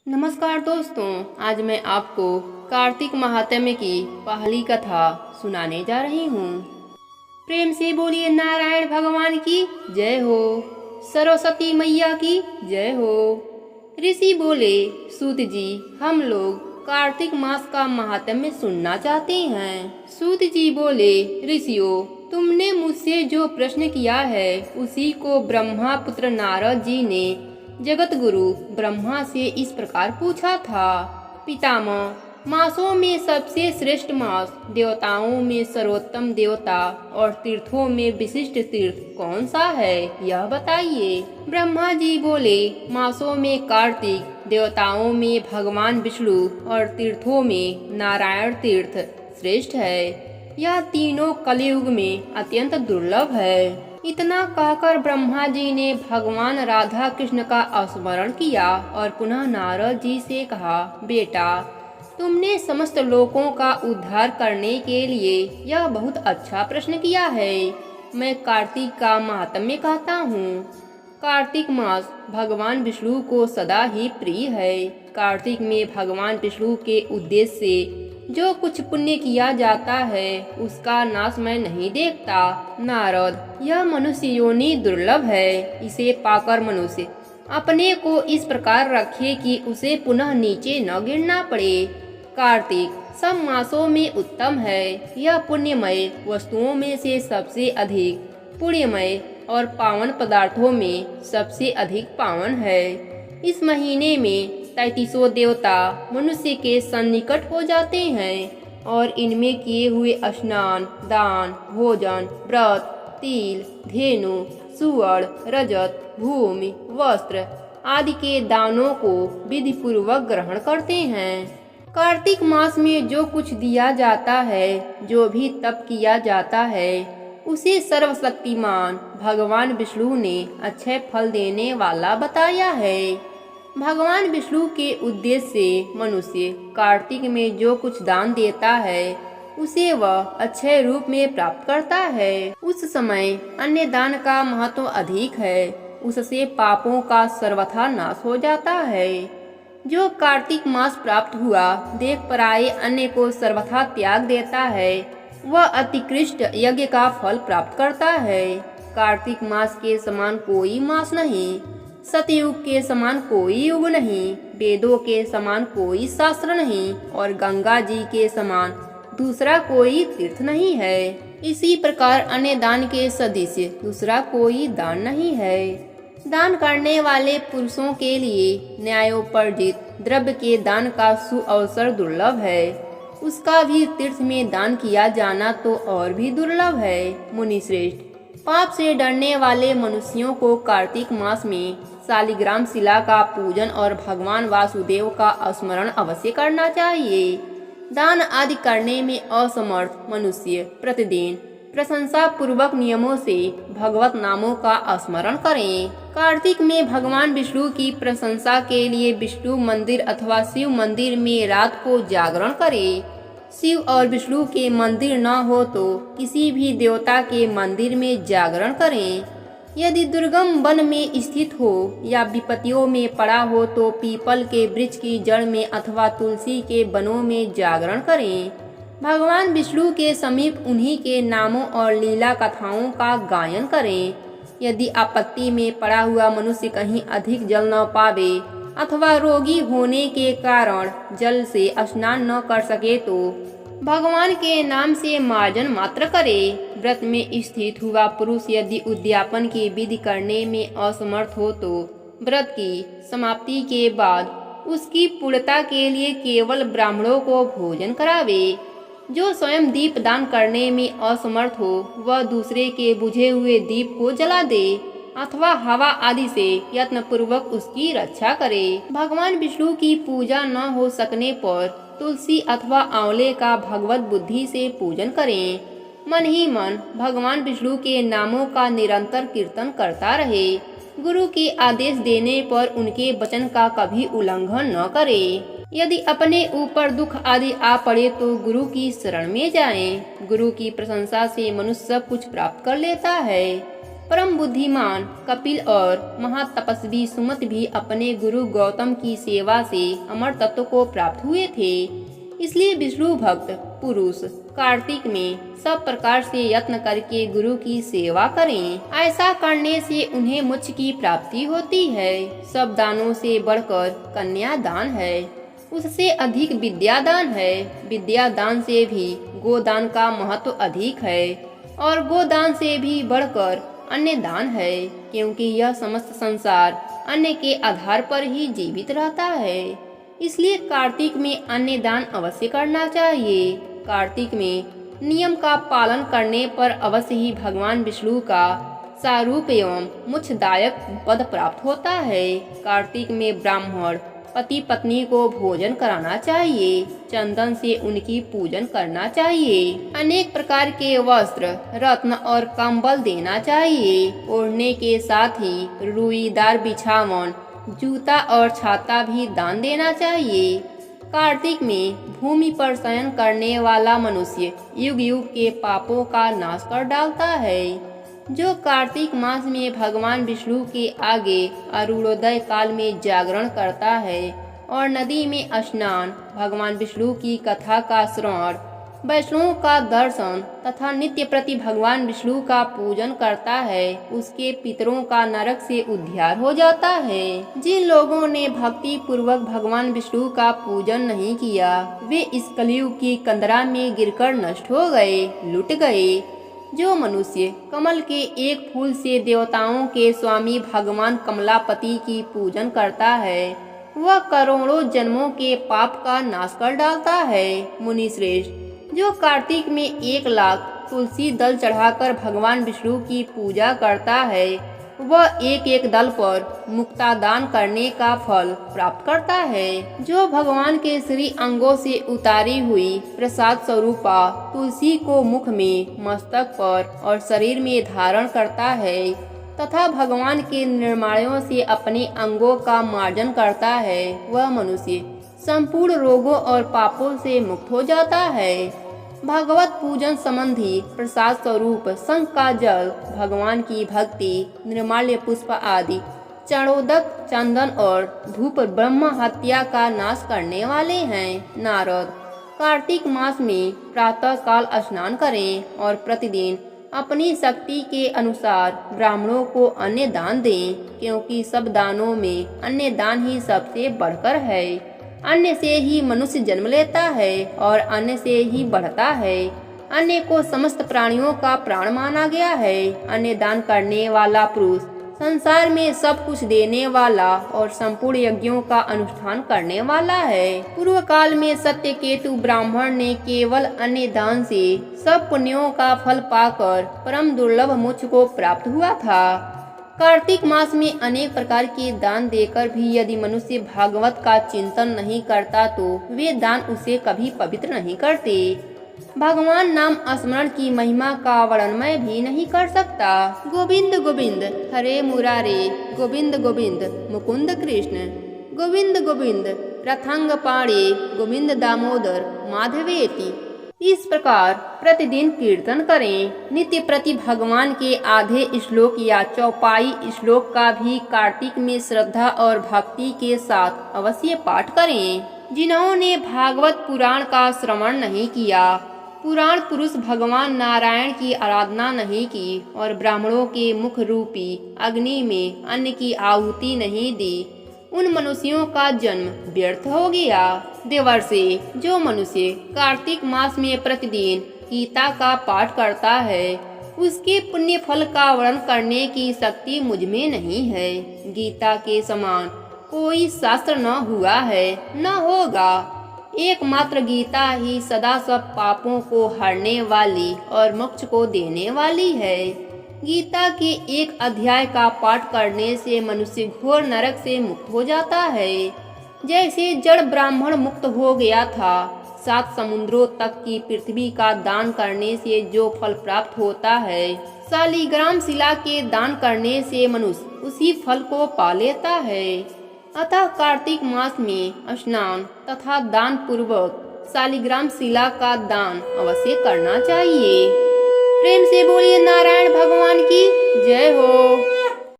नमस्कार दोस्तों, आज मैं आपको कार्तिक महात्म्य की पहली कथा सुनाने जा रही हूँ। प्रेम से बोलिए नारायण भगवान की जय हो, सरस्वती मैया की जय हो। ऋषि बोले, सूत जी, हम लोग कार्तिक मास का महात्म्य सुनना चाहते हैं। सूत जी बोले, ऋषियों, तुमने मुझसे जो प्रश्न किया है उसी को ब्रह्मा पुत्र नारद जी ने जगत गुरु ब्रह्मा से इस प्रकार पूछा था। पितामह, मासों में सबसे श्रेष्ठ मास, देवताओं में सर्वोत्तम देवता और तीर्थों में विशिष्ट तीर्थ कौन सा है, यह बताइए। ब्रह्मा जी बोले, मासों में कार्तिक, देवताओं में भगवान विष्णु और तीर्थों में नारायण तीर्थ श्रेष्ठ है। यह तीनों कलयुग में अत्यंत दुर्लभ है। इतना कहकर ब्रह्मा जी ने भगवान राधा कृष्ण का स्मरण किया और पुनः नारद जी से कहा, बेटा, तुमने समस्त लोगों का उद्धार करने के लिए यह बहुत अच्छा प्रश्न किया है। मैं कार्तिक का महात्म्य कहता हूँ। कार्तिक मास भगवान विष्णु को सदा ही प्रिय है। कार्तिक में भगवान विष्णु के उद्देश्य से जो कुछ पुण्य किया जाता है उसका नाश मैं नहीं देखता। नारद, यह मनुष्य योनि दुर्लभ है। इसे पाकर मनुष्य अपने को इस प्रकार रखे कि उसे पुनः नीचे न गिरना पड़े। कार्तिक सब मासों में उत्तम है। यह पुण्यमय वस्तुओं में से सबसे अधिक पुण्यमय और पावन पदार्थों में सबसे अधिक पावन है। इस महीने में 33 देवता मनुष्य के सन्निकट हो जाते हैं और इनमें किए हुए स्नान, दान, भोजन, व्रत, तिल, धेनु, सुवर्ण, रजत, भूमि, वस्त्र आदि के दानों को विधि पूर्वक ग्रहण करते हैं। कार्तिक मास में जो कुछ दिया जाता है, जो भी तप किया जाता है, उसे सर्वशक्तिमान भगवान विष्णु ने अच्छे फल देने वाला बताया है। भगवान विष्णु के उद्देश्य से मनुष्य कार्तिक में जो कुछ दान देता है उसे वह अच्छे रूप में प्राप्त करता है। उस समय अन्य दान का महत्व अधिक है। उससे पापों का सर्वथा नाश हो जाता है। जो कार्तिक मास प्राप्त हुआ देख पराये अन्य को सर्वथा त्याग देता है, वह अतिकृष्ट यज्ञ का फल प्राप्त करता है। कार्तिक मास के समान कोई मास नहीं, सतयुग के समान कोई युग नहीं, वेदों के समान कोई शास्त्र नहीं और गंगा जी के समान दूसरा कोई तीर्थ नहीं है। इसी प्रकार अन्य दान के सदृश दूसरा कोई दान नहीं है। दान करने वाले पुरुषों के लिए न्यायोपर्जित द्रव्य के दान का सुअवसर दुर्लभ है। उसका भी तीर्थ में दान किया जाना तो और भी दुर्लभ है। मुनि श्रेष्ठ, पाप से डरने वाले मनुष्यों को कार्तिक मास में शालिग्राम शिला का पूजन और भगवान वासुदेव का स्मरण अवश्य करना चाहिए। दान आदि करने में असमर्थ मनुष्य प्रतिदिन प्रशंसा पूर्वक नियमों से भगवत नामों का स्मरण करें। कार्तिक में भगवान विष्णु की प्रशंसा के लिए विष्णु मंदिर अथवा शिव मंदिर में रात को जागरण करें। शिव और विष्णु के मंदिर न हो तो किसी भी देवता के मंदिर में जागरण करें। यदि दुर्गम वन में स्थित हो या विपत्तियों में पड़ा हो तो पीपल के वृक्ष की जड़ में अथवा तुलसी के वनों में जागरण करें। भगवान विष्णु के समीप उन्हीं के नामों और लीला कथाओं का गायन करें। यदि आपत्ति में पड़ा हुआ मनुष्य कहीं अधिक जल न पावे अथवा रोगी होने के कारण जल से स्नान न कर सके तो भगवान के नाम से मार्जन मात्र करे। व्रत में स्थित हुआ पुरुष यदि उद्यापन की विधि करने में असमर्थ हो तो व्रत की समाप्ति के बाद उसकी पूर्णता के लिए केवल ब्राह्मणों को भोजन करावे। जो स्वयं दीप दान करने में असमर्थ हो वह दूसरे के बुझे हुए दीप को जला दे अथवा हवा आदि से यत्न पूर्वक उसकी रक्षा करे। भगवान विष्णु की पूजा न हो सकने पर तुलसी अथवा आंवले का भगवत बुद्धि से पूजन करें। मन ही मन भगवान विष्णु के नामों का निरंतर कीर्तन करता रहे। गुरु के आदेश देने पर उनके वचन का कभी उल्लंघन न करे। यदि अपने ऊपर दुख आदि आ पड़े तो गुरु की शरण में जाएं। गुरु की प्रशंसा से मनुष्य सब कुछ प्राप्त कर लेता है। परम बुद्धिमान कपिल और महातपस्वी सुमत भी अपने गुरु गौतम की सेवा से अमर तत्व को प्राप्त हुए थे। इसलिए विष्णु भक्त पुरुष कार्तिक में सब प्रकार से यत्न करके गुरु की सेवा करें। ऐसा करने से उन्हें मोक्ष की प्राप्ति होती है। सब दानों से बढ़कर कन्या दान है, उससे अधिक विद्या दान है। विद्या दान से भी गोदान का महत्व अधिक है और गोदान से भी बढ़कर अन्य दान है, क्योंकि यह समस्त संसार अन्न के आधार पर ही जीवित रहता है। इसलिए कार्तिक में अन्न दान अवश्य करना चाहिए। कार्तिक में नियम का पालन करने पर अवश्य ही भगवान विष्णु का सारूप एवं मोक्षदायक पद प्राप्त होता है। कार्तिक में ब्राह्मण पति पत्नी को भोजन कराना चाहिए, चंदन से उनकी पूजन करना चाहिए, अनेक प्रकार के वस्त्र रत्न और कंबल देना चाहिए। ओढ़ने के साथ ही रुईदार बिछावन, जूता और छाता भी दान देना चाहिए। कार्तिक में भूमि पर शयन करने वाला मनुष्य युग युग के पापों का नाश कर डालता है। जो कार्तिक मास में भगवान विष्णु के आगे अरुणोदय काल में जागरण करता है और नदी में स्नान, भगवान विष्णु की कथा का श्रवण, वैष्णवों का दर्शन तथा नित्य प्रति भगवान विष्णु का पूजन करता है, उसके पितरों का नरक से उद्धार हो जाता है। जिन लोगों ने भक्ति पूर्वक भगवान विष्णु का पूजन नहीं किया, वे इस कलयुग की कंदरा में गिरकर नष्ट हो गए, लुट गए। जो मनुष्य कमल के एक फूल से देवताओं के स्वामी भगवान कमलापति की पूजन करता है, वह करोड़ों जन्मों के पाप का नाश कर डालता है। मुनि श्रेष्ठ, जो कार्तिक में 1,00,000 तुलसी दल चढ़ाकर भगवान विष्णु की पूजा करता है, वह एक एक दल पर मुक्ता दान करने का फल प्राप्त करता है। जो भगवान के श्री अंगों से उतारी हुई प्रसाद स्वरूपा तुलसी को मुख में, मस्तक पर और शरीर में धारण करता है तथा भगवान के निर्माणों से अपने अंगों का मार्जन करता है, वह मनुष्य संपूर्ण रोगों और पापों से मुक्त हो जाता है। भागवत पूजन संबंधी प्रसाद स्वरूप शंख का जल, भगवान की भक्ति, निर्माल्य पुष्प आदि, चरणोदक, चंदन और धूप ब्रह्म हत्या का नाश करने वाले हैं। नारद, कार्तिक मास में प्रातः काल स्नान करें और प्रतिदिन अपनी शक्ति के अनुसार ब्राह्मणों को अन्न दान दें, क्योंकि सब दानों में अन्न दान ही सबसे बढ़कर है। अन्न से ही मनुष्य जन्म लेता है और अन्न से ही बढ़ता है। अन्न को समस्त प्राणियों का प्राण माना गया है। अन्न दान करने वाला पुरुष संसार में सब कुछ देने वाला और संपूर्ण यज्ञों का अनुष्ठान करने वाला है। पूर्व काल में सत्यकेतु ब्राह्मण ने केवल अन्न दान से सब पुण्यों का फल पाकर परम दुर्लभ मोक्ष को प्राप्त हुआ था। कार्तिक मास में अनेक प्रकार के दान देकर भी यदि मनुष्य भागवत का चिंतन नहीं करता तो वे दान उसे कभी पवित्र नहीं करते। भगवान नाम स्मरण की महिमा का वर्णन मैं भी नहीं कर सकता। गोविंद गोविंद हरे मुरारे, गोविंद गोविंद मुकुंद कृष्ण, गोविंद गोविंद रथंग पाणे, गोविंद दामोदर माधवेति। इस प्रकार प्रतिदिन कीर्तन करें। नित्य प्रति भगवान के आधे श्लोक या चौपाई श्लोक का भी कार्तिक में श्रद्धा और भक्ति के साथ अवश्य पाठ करें। जिन्होंने भागवत पुराण का श्रवण नहीं किया, पुराण पुरुष भगवान नारायण की आराधना नहीं की और ब्राह्मणों के मुख रूपी अग्नि में अन्न की आहुति नहीं दी, उन मनुष्यों का जन्म व्यर्थ हो गया। देवर्षि, जो मनुष्य कार्तिक मास में प्रतिदिन गीता का पाठ करता है, उसके पुण्य फल का वर्णन करने की शक्ति मुझ में नहीं है। गीता के समान कोई शास्त्र न हुआ है, न होगा। एकमात्र गीता ही सदा सब पापों को हरने वाली और मोक्ष को देने वाली है। गीता के एक अध्याय का पाठ करने से मनुष्य घोर नरक से मुक्त हो जाता है। जैसे जड़ ब्राह्मण मुक्त हो गया था, 7 समुद्रों तक की पृथ्वी का दान करने से जो फल प्राप्त होता है, शालिग्राम शिला के दान करने से मनुष्य उसी फल को पा लेता है। अतः कार्तिक मास में स्नान तथा दान पूर्वक शालिग्राम शिला का दान अवश्य करना चाहिए। प्रेम से बोलिए नारायण भगवान की जय हो।